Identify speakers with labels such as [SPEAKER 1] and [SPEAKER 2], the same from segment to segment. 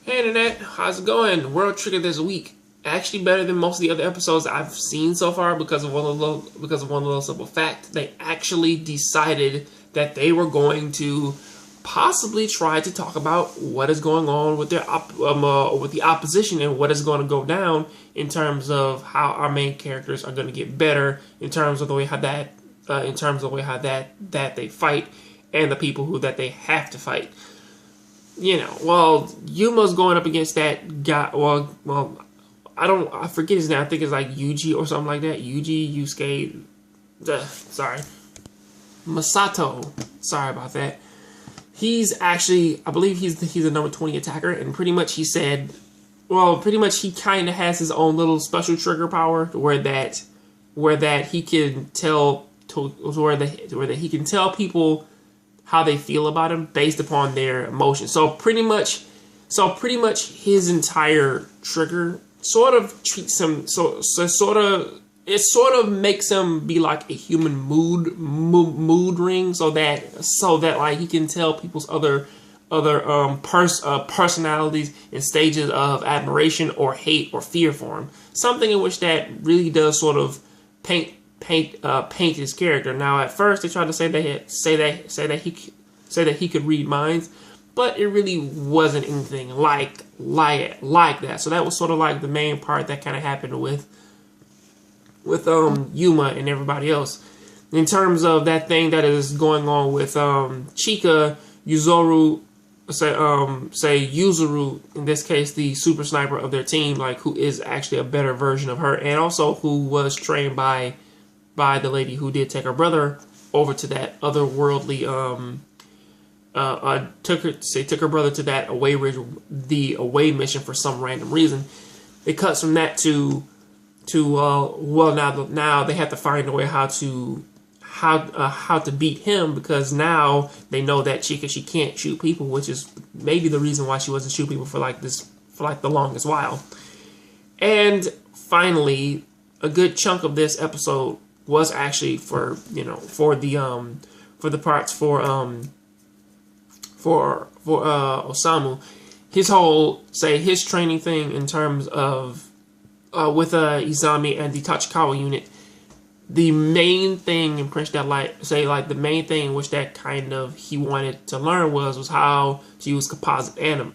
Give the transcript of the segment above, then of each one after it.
[SPEAKER 1] Hey internet, how's it going? World Trigger this week. Actually better than most of the other episodes I've seen so far because of one little simple fact. They actually decided that they were going to possibly try to talk about what is going on with their with the opposition and what is going to go down in terms of how our main characters are going to get better in terms of the way how that they fight and the people who that they have to fight. You know, well, Yuma's going up against that guy. I forget his name. I think it's like Yuji or something like that. Yusuke. Sorry, Masato. Sorry about that. He's actually, I believe he's a number 20 attacker, and pretty much he said, he kind of has his own little special trigger power where that he can tell where that he can tell people how they feel about him based upon their emotions. So pretty much his entire trigger sort of treats him sort of makes him be like a human mood ring, so that like he can tell people's other personalities and stages of admiration or hate or fear for him. Something in which that really does sort of paint his character. Now, at first, they tried to say that he could read minds, but it really wasn't anything like that. So that was sort of like the main part that kind of happened with Yuma and everybody else. In terms of that thing that is going on with Chika, Yuzuru, Yuzuru, in this case, the super sniper of their team, like who is actually a better version of her, and also who was trained by the lady who did take her brother over to that otherworldly took her brother to that away mission for some random reason. It cuts from that to now they have to find a way how to beat him, because now they know that she can't shoot people, which is maybe the reason why she wasn't shooting people for the longest while. And finally, a good chunk of this episode was actually for the parts for Osamu, his training thing in terms of with Izami and the Tachikawa unit. The main thing in the main thing in which that kind of he wanted to learn was how to use composite ammo.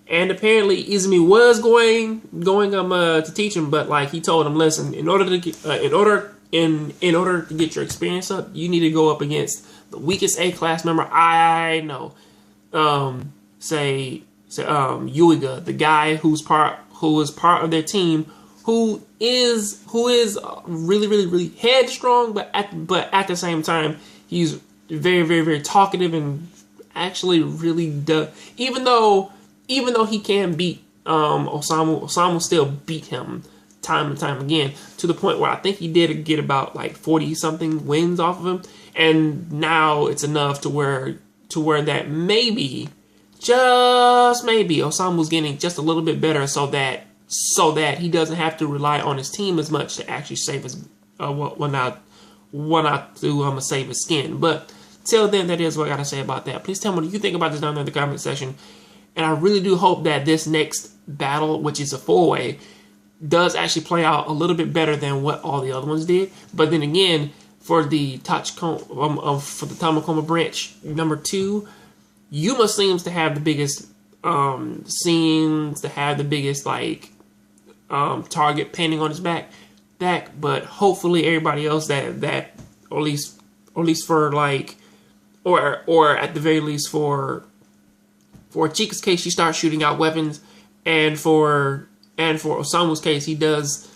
[SPEAKER 1] And apparently Izumi was going to teach him, but like he told him, listen, in order to get your experience up, you need to go up against the weakest A-class member I know. Yuiga, the guy who is part of their team, who is really, really, really headstrong, but at the same time he's very, very, very talkative and actually really does. Even though he can beat Osamu still beat him time and time again, to the point where I think he did get about like 40 something wins off of him, and now it's enough to where that maybe, just maybe, Osamu's getting just a little bit better, so that he doesn't have to rely on his team as much to actually save his save his skin. But till then, that is what I gotta say about that. Please tell me what you think about this down there in the comment section. And I really do hope that this next battle, which is a 4-way, does actually play out a little bit better than what all the other ones did. But then again, for the Tamakoma branch number 2, Yuma seems to have the biggest target painting on his back. But hopefully everybody else that or at least for like, or at the very least for Chika's case, she starts shooting out weapons, and for Osamu's case, he does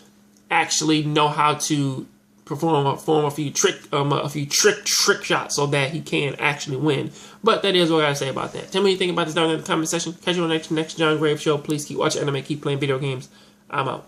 [SPEAKER 1] actually know how to perform a few trick shots so that he can actually win. But that is what I gotta say about that. Tell me what you think about this down in the comment section. Catch you on the next John Grave show. Please keep watching anime, keep playing video games. I'm out.